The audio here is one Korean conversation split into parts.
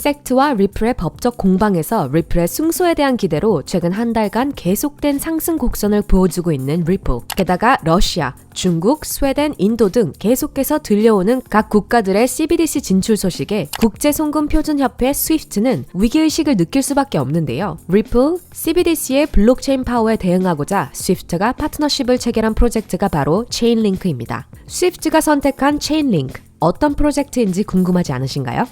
섹트와 리플의 법적 공방에서 리플의 승소에 대한 기대로 최근 한 달간 계속된 상승 곡선을 보여주고 있는 리플. 게다가 러시아, 중국, 스웨덴, 인도 등 계속해서 들려오는 각 국가들의 CBDC 진출 소식에 국제송금표준협회 스위프트는 위기의식을 느낄 수밖에 없는데요. 리플, CBDC의 블록체인 파워에 대응하고자 스위프트가 파트너십을 체결한 프로젝트가 바로 체인링크입니다. 스위프트가 선택한 체인링크, 어떤 프로젝트인지 궁금하지 않으신가요?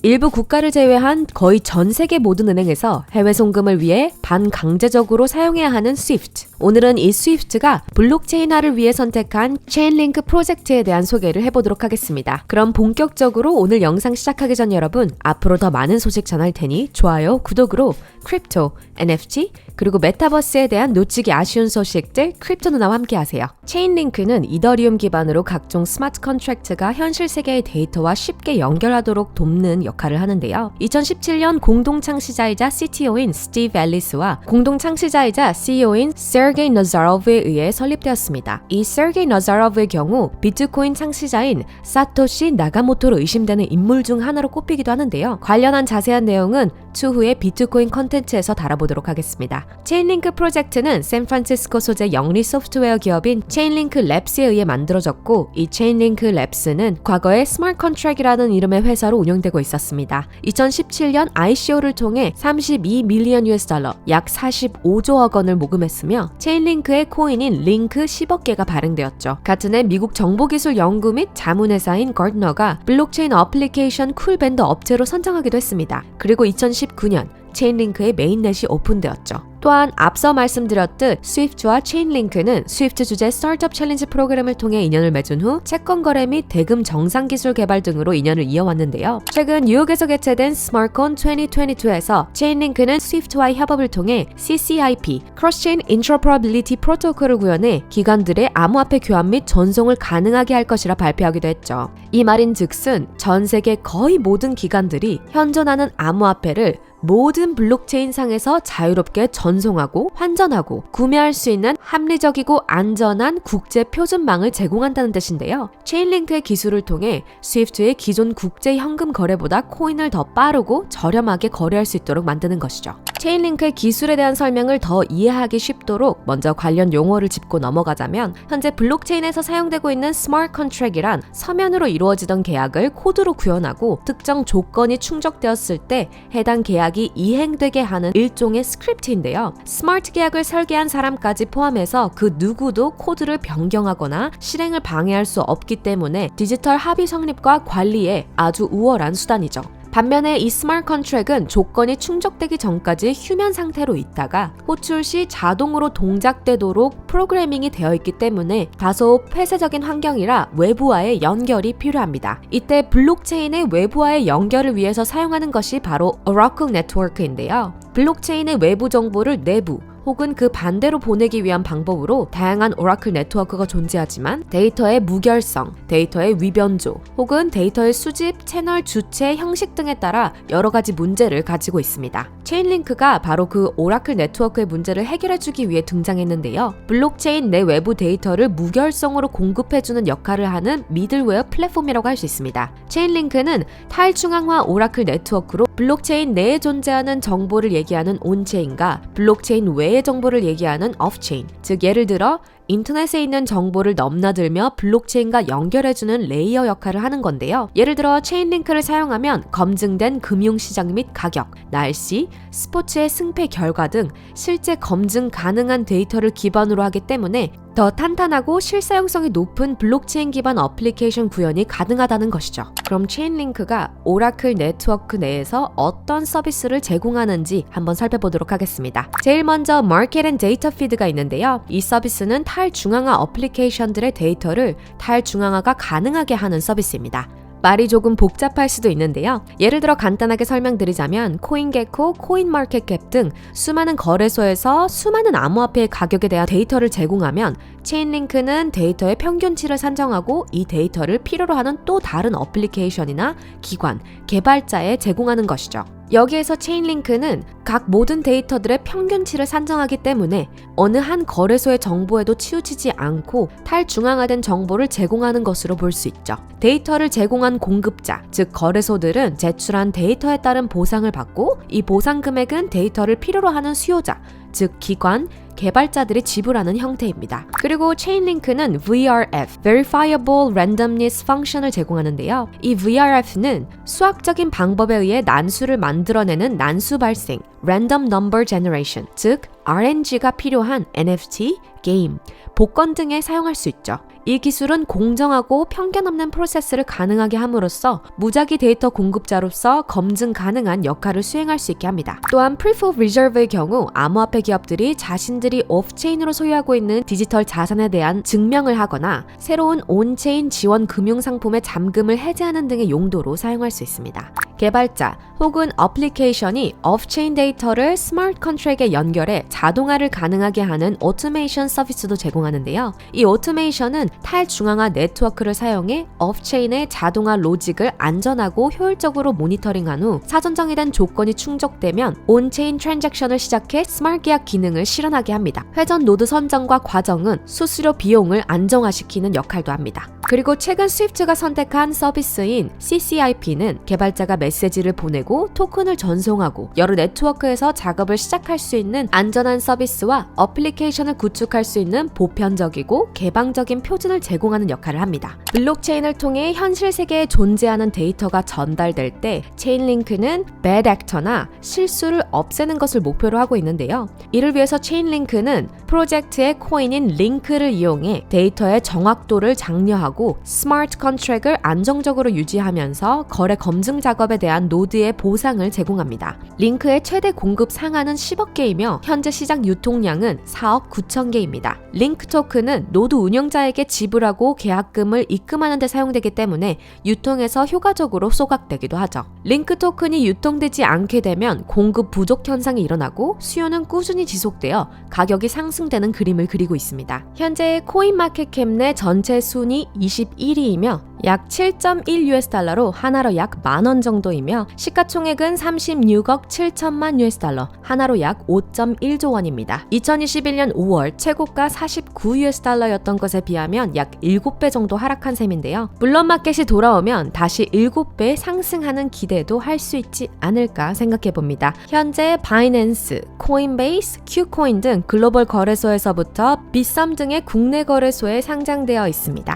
일부 국가를 제외한 거의 전 세계 모든 은행에서 해외 송금을 위해 반강제적으로 사용해야 하는 스위프트. 오늘은 이 스위프트가 블록체인화를 위해 선택한 체인링크 프로젝트에 대한 소개를 해보도록 하겠습니다. 그럼 본격적으로 오늘 영상 시작하기 전 여러분, 앞으로 더 많은 소식 전할 테니 좋아요, 구독으로 크립토, NFT, 그리고 메타버스에 대한 놓치기 아쉬운 소식들 크립토 누나와 함께 하세요. 체인링크는 이더리움 기반으로 각종 스마트 컨트랙트가 현실 세계의 데이터와 쉽게 연결하도록 돕는 역할을 하는데요. 2017년 공동 창시자이자 CTO인 스티브 앨리스와 공동 창시자이자 CEO인 세르게이 나자로브에 의해 설립되었습니다. 이 세르게이 나자로브의 경우 비트코인 창시자인 사토시 나가모토로 의심되는 인물 중 하나로 꼽히기도 하는데요. 관련한 자세한 내용은 추후에 비트코인 컨텐츠에서 다뤄보도록 하겠습니다. 체인링크 프로젝트는 샌프란시스코 소재 영리 소프트웨어 기업인 체인링크 랩스에 의해 만들어졌고, 이 체인링크 랩스는 과거에 스마트 컨트랙이라는 이름의 회사로 운영되고 있었습니다. 2017년 ICO를 통해 32 밀리언 US 달러, 약 45조억 원을 모금했으며 체인링크의 코인인 링크 10억 개가 발행되었죠. 같은 해 미국 정보기술 연구 및 자문회사인 거트너가 블록체인 어플리케이션 쿨밴드 업체로 선정하기도 했습니다. 그리고 2019년 체인링크의 메인넷이 오픈되었죠. 또한 앞서 말씀드렸듯 스위프트와 체인링크는 스위프트 주재 스타트업 챌린지 프로그램을 통해 인연을 맺은 후 채권 거래 및 대금 정상 기술 개발 등으로 인연을 이어왔는데요. 최근 뉴욕에서 개최된 스마트콘 2022에서 체인링크는 스위프트와의 협업을 통해 CCIP, 크로스체인 인터퍼러빌리티 프로토콜을 구현해 기관들의 암호화폐 교환 및 전송을 가능하게 할 것이라 발표하기도 했죠. 이 말인즉슨 전 세계 거의 모든 기관들이 현존하는 암호화폐를 모든 블록체인 상에서 자유롭게 전송하고 환전하고 구매할 수 있는 합리적이고 안전한 국제 표준망을 제공한다는 뜻인데요. 체인링크의 기술을 통해 스위프트의 기존 국제 현금 거래보다 코인을 더 빠르고 저렴하게 거래할 수 있도록 만드는 것이죠. 체인링크의 기술에 대한 설명을 더 이해하기 쉽도록 먼저 관련 용어를 짚고 넘어가자면, 현재 블록체인에서 사용되고 있는 스마트 컨트랙이란 서면으로 이루어지던 계약을 코드로 구현하고 특정 조건이 충족되었을 때 해당 계약이 이행되게 하는 일종의 스크립트인데요. 스마트 계약을 설계한 사람까지 포함해서 그 누구도 코드를 변경하거나 실행을 방해할 수 없기 때문에 디지털 합의 성립과 관리에 아주 우월한 수단이죠. 반면에 이 스마트 컨트랙은 조건이 충족되기 전까지 휴면 상태로 있다가 호출 시 자동으로 동작되도록 프로그래밍이 되어 있기 때문에 다소 폐쇄적인 환경이라 외부와의 연결이 필요합니다. 이때 블록체인의 외부와의 연결을 위해서 사용하는 것이 바로 오라클 네트워크인데요. 블록체인의 외부 정보를 내부 혹은 그 반대로 보내기 위한 방법으로 다양한 오라클 네트워크가 존재하지만 데이터의 무결성, 데이터의 위변조, 혹은 데이터의 수집, 채널, 주체, 형식 등에 따라 여러 가지 문제를 가지고 있습니다. 체인링크가 바로 그 오라클 네트워크의 문제를 해결해주기 위해 등장했는데요. 블록체인 내 외부 데이터를 무결성으로 공급해주는 역할을 하는 미들웨어 플랫폼이라고 할 수 있습니다. 체인링크는 탈중앙화 오라클 네트워크로 블록체인 내에 존재하는 정보를 얘기하는 온체인과 블록체인 외의 정보를 얘기하는 오프체인, 즉 예를 들어 인터넷에 있는 정보를 넘나들며 블록체인과 연결해주는 레이어 역할을 하는 건데요. 예를 들어 체인링크를 사용하면 검증된 금융시장 및 가격, 날씨, 스포츠의 승패 결과 등 실제 검증 가능한 데이터를 기반으로 하기 때문에 더 탄탄하고 실사용성이 높은 블록체인 기반 어플리케이션 구현이 가능하다는 것이죠. 그럼 체인링크가 오라클 네트워크 내에서 어떤 서비스를 제공하는지 한번 살펴보도록 하겠습니다. 제일 먼저 마켓 앤 데이터 피드가 있는데요. 이 서비스는 탈중앙화 어플리케이션들의 데이터를 탈중앙화가 가능하게 하는 서비스입니다. 말이 조금 복잡할 수도 있는데요. 예를 들어 간단하게 설명드리자면 코인게코, 코인마켓캡 등 수많은 거래소에서 수많은 암호화폐의 가격에 대한 데이터를 제공하면 체인링크는 데이터의 평균치를 산정하고 이 데이터를 필요로 하는 또 다른 어플리케이션이나 기관, 개발자에 제공하는 것이죠. 여기에서 체인링크는 각 모든 데이터들의 평균치를 산정하기 때문에 어느 한 거래소의 정보에도 치우치지 않고 탈중앙화된 정보를 제공하는 것으로 볼 수 있죠. 데이터를 제공한 공급자, 즉 거래소들은 제출한 데이터에 따른 보상을 받고 이 보상 금액은 데이터를 필요로 하는 수요자, 즉 기관, 개발자들이 지불하는 형태입니다. 그리고 체인링크는 VRF, Verifiable Randomness Function을 제공하는데요. 이 VRF는 수학적인 방법에 의해 난수를 만들어내는 난수 발생, Random Number Generation, 즉 RNG가 필요한 NFT, 게임, 복권 등에 사용할 수 있죠. 이 기술은 공정하고 편견 없는 프로세스를 가능하게 함으로써 무작위 데이터 공급자로서 검증 가능한 역할을 수행할 수 있게 합니다. 또한 Proof of Reserve의 경우 암호화폐 기업들이 자신들이 오프체인으로 소유하고 있는 디지털 자산에 대한 증명을 하거나 새로운 온체인 지원 금융상품의 잠금을 해제하는 등의 용도로 사용할 수 있습니다. 개발자 혹은 어플리케이션이 오프체인 데이터를 스마트 컨트랙에 연결해 자동화를 가능하게 하는 오토메이션 서비스도 제공하는데요. 이 오토메이션은 탈중앙화 네트워크를 사용해 오프체인의 자동화 로직을 안전하고 효율적으로 모니터링한 후 사전 정의된 조건이 충족되면 온체인 트랜잭션을 시작해 스마트 계약 기능을 실현하게 합니다. 회전 노드 선정과 과정은 수수료 비용을 안정화시키는 역할도 합니다. 그리고 최근 스위프트가 선택한 서비스인 CCIP는 개발자가 메시지를 보내고 토큰을 전송하고 여러 네트워크에서 작업을 시작할 수 있는 안전한 서비스와 어플리케이션을 구축할 수 있는 보편적이고 개방적인 표준을 제공하는 역할을 합니다. 블록체인을 통해 현실 세계에 존재하는 데이터가 전달될 때 체인링크는 bad actor나 실수를 없애는 것을 목표로 하고 있는데요. 이를 위해서 체인링크는 프로젝트의 코인인 링크를 이용해 데이터의 정확도를 장려하고 스마트 컨트랙을 안정적으로 유지하면서 거래 검증 작업에 대한 노드의 보상을 제공합니다. 링크의 최대 공급 상한은 10억 개이며 현재 시장 유통량은 4억 9천 개입니다. 링크 토큰은 노드 운영자에게 지불하고 계약금을 입금하는 데 사용되기 때문에 유통에서 효과적으로 소각되기도 하죠. 링크 토큰이 유통되지 않게 되면 공급 부족 현상이 일어나고 수요는 꾸준히 지속되어 가격이 상승되는 그림을 그리고 있습니다. 현재 코인마켓캡 내 전체 순위 21위이며 약 7.1US달러로 하나로 약 10,000원 정도이며 시가총액은 36억 7천만 US달러, 하나로 약 5.1조 원입니다. 2021년 5월 최고가 49US달러였던 것에 비하면 약 7배 정도 하락한 셈인데요. 물론 마켓이 돌아오면 다시 7배 상승하는 기대도 할 수 있지 않을까 생각해봅니다. 현재 바이낸스, 코인베이스, 큐코인 등 글로벌 거래소에서부터 빗썸 등의 국내 거래소에 상장되어 있습니다.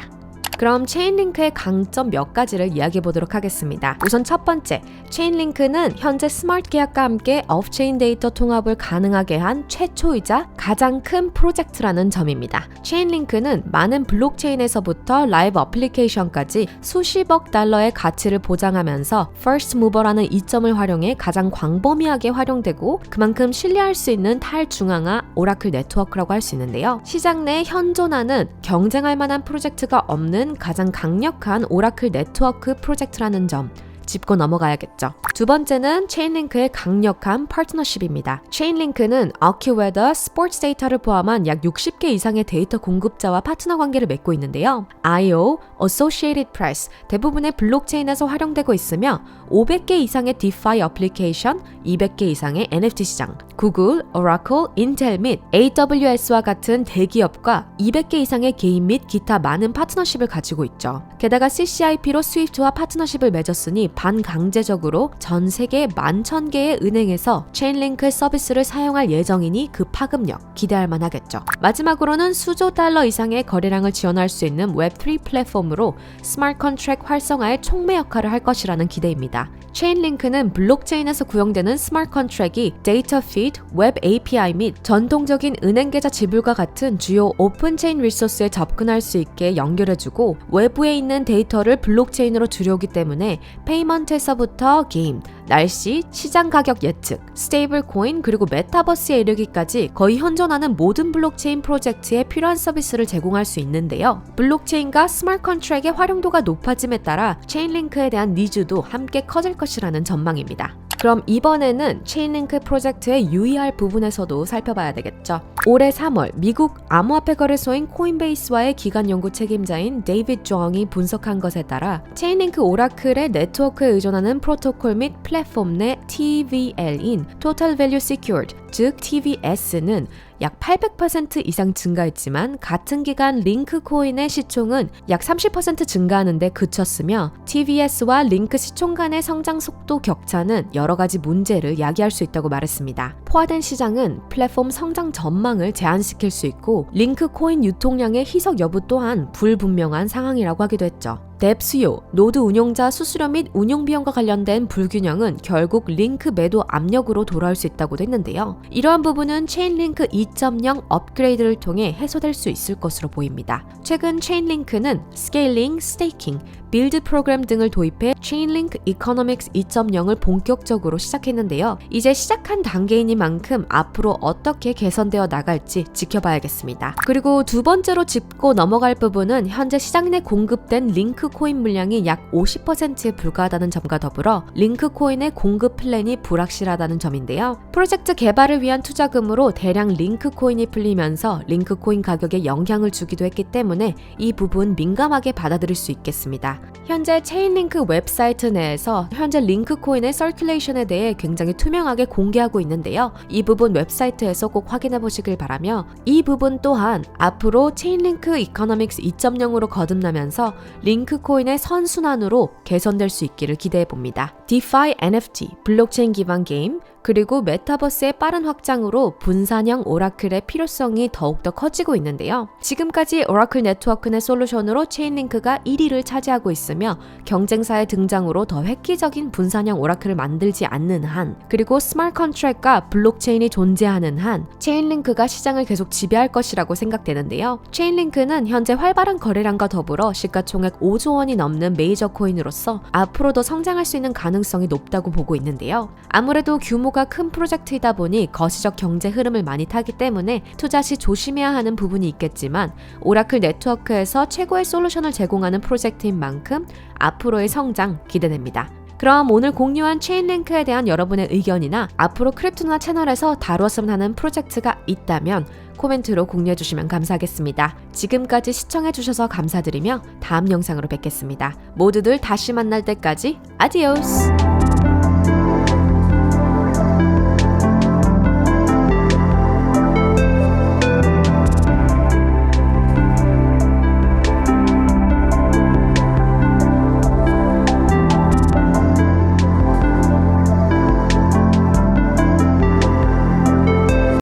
그럼 체인링크의 강점 몇 가지를 이야기해 보도록 하겠습니다. 우선 첫 번째, 체인링크는 현재 스마트 계약과 함께 오프체인 데이터 통합을 가능하게 한 최초이자 가장 큰 프로젝트라는 점입니다. 체인링크는 많은 블록체인에서부터 라이브 어플리케이션까지 수십억 달러의 가치를 보장하면서 First Mover라는 이점을 활용해 가장 광범위하게 활용되고 그만큼 신뢰할 수 있는 탈중앙화 오라클 네트워크라고 할 수 있는데요. 시장 내 현존하는 경쟁할 만한 프로젝트가 없는 가장 강력한 오라클 네트워크 프로젝트라는 점 짚고 넘어가야겠죠. 두 번째는 체인링크의 강력한 파트너십입니다. 체인링크는 어큐웨더, 스포츠 데이터를 포함한 약 60개 이상의 데이터 공급자와 파트너 관계를 맺고 있는데요. IO, Associated Press, 대부분의 블록체인에서 활용되고 있으며 500개 이상의 DeFi 어플리케이션, 200개 이상의 NFT 시장, 구글, 오라클, 인텔 및 AWS와 같은 대기업과 200개 이상의 개인 및 기타 많은 파트너십을 가지고 있죠. 게다가 CCIP로 스위프트와 파트너십을 맺었으니 반강제적으로 전 세계 11,000개의 은행에서 체인링크 서비스를 사용할 예정이니 그 파급력 기대할 만하겠죠. 마지막으로는 수조 달러 이상의 거래량을 지원할 수 있는 웹3 플랫폼으로 스마트 컨트랙 활성화의 촉매 역할을 할 것이라는 기대입니다. 체인링크는 블록체인에서 구형되는 스마트 컨트랙이 데이터 피드, 웹 API 및 전통적인 은행 계좌 지불과 같은 주요 오픈체인 리소스에 접근할 수 있게 연결해주고 외부에 있는 데이터를 블록체인으로 들여오기 때문에 페이먼트에서부터 게임, 날씨, 시장 가격 예측, 스테이블 코인 그리고 메타버스에 이르기까지 거의 현존하는 모든 블록체인 프로젝트에 필요한 서비스를 제공할 수 있는데요. 블록체인과 스마트 컨트랙의 활용도가 높아짐에 따라 체인링크에 대한 니즈도 함께 커질 것이라는 전망입니다. 그럼 이번에는 체인링크 프로젝트의 유의할 부분에서도 살펴봐야 되겠죠. 올해 3월 미국 암호화폐 거래소인 코인베이스와의 기간 연구 책임자인 데이비드 정이 분석한 것에 따라 체인링크 오라클의 네트워크에 의존하는 프로토콜 및 플랫폼 플랫폼 내 TVL인 Total Value Secured, 즉 TVS는 약 800% 이상 증가했지만 같은 기간 링크 코인의 시총은 약 30% 증가하는 데 그쳤으며 TVS와 링크 시총 간의 성장 속도 격차는 여러 가지 문제를 야기할 수 있다고 말했습니다. 포화된 시장은 플랫폼 성장 전망을 제한시킬 수 있고 링크 코인 유통량의 희석 여부 또한 불분명한 상황이라고 하기도 했죠. 뎁 수요, 노드 운용자 수수료 및 운용 비용과 관련된 불균형은 결국 링크 매도 압력으로 돌아올 수 있다고도 했는데요. 이러한 부분은 체인링크 2.0 업그레이드를 통해 해소될 수 있을 것으로 보입니다. 최근 체인링크는 스케일링, 스테이킹, 빌드 프로그램 등을 도입해 체인링크 이코노믹스 2.0을 본격적으로 시작했는데요. 이제 시작한 단계이니만큼 앞으로 어떻게 개선되어 나갈지 지켜봐야겠습니다. 그리고 두 번째로 짚고 넘어갈 부분은 현재 시장 내 공급된 링크 코인 물량이 약 50%에 불과하다는 점과 더불어 링크 코인의 공급 플랜이 불확실하다는 점인데요. 프로젝트 개발을 위한 투자금으로 대량 링크 코인이 풀리면서 링크 코인 가격에 영향을 주기도 했기 때문에 이 부분 민감하게 받아들일 수 있겠습니다. 현재 체인링크 웹사이트 내에서 현재 링크 코인의 서큘레이션에 대해 굉장히 투명하게 공개하고 있는데요. 이 부분 웹사이트에서 꼭 확인해 보시길 바라며 이 부분 또한 앞으로 체인링크 이코노믹스 2.0으로 거듭나면서 링크 코인의 선순환으로 개선될 수 있기를 기대해 봅니다. DeFi, NFT, 블록체인 기반 게임, 그리고 메타버스의 빠른 확장으로 분산형 오라클의 필요성이 더욱더 커지고 있는데요. 지금까지 오라클 네트워크 내 솔루션으로 체인링크가 1위를 차지하고 있으며 경쟁사의 등장으로 더 획기적인 분산형 오라클을 만들지 않는 한, 그리고 스마트 컨트랙과 블록체인이 존재하는 한 체인링크가 시장을 계속 지배할 것이라고 생각되는데요. 체인링크는 현재 활발한 거래량과 더불어 시가총액 5조 원이 넘는 메이저 코인으로서 앞으로도 성장할 수 있는 가능성이 높다고 보고 있는데요. 아무래도 규모가 큰 프로젝트이다 보니 거시적 경제 흐름을 많이 타기 때문에 투자 시 조심해야 하는 부분이 있겠지만 오라클 네트워크에서 최고의 솔루션을 제공하는 프로젝트인 만큼 앞으로의 성장 기대됩니다. 그럼 오늘 공유한 체인링크에 대한 여러분의 의견이나 앞으로 크립토나 채널에서 다루었으면 하는 프로젝트가 있다면 코멘트로 공유해주시면 감사하겠습니다. 지금까지 시청해주셔서 감사드리며 다음 영상으로 뵙겠습니다. 모두들 다시 만날 때까지 아디오스!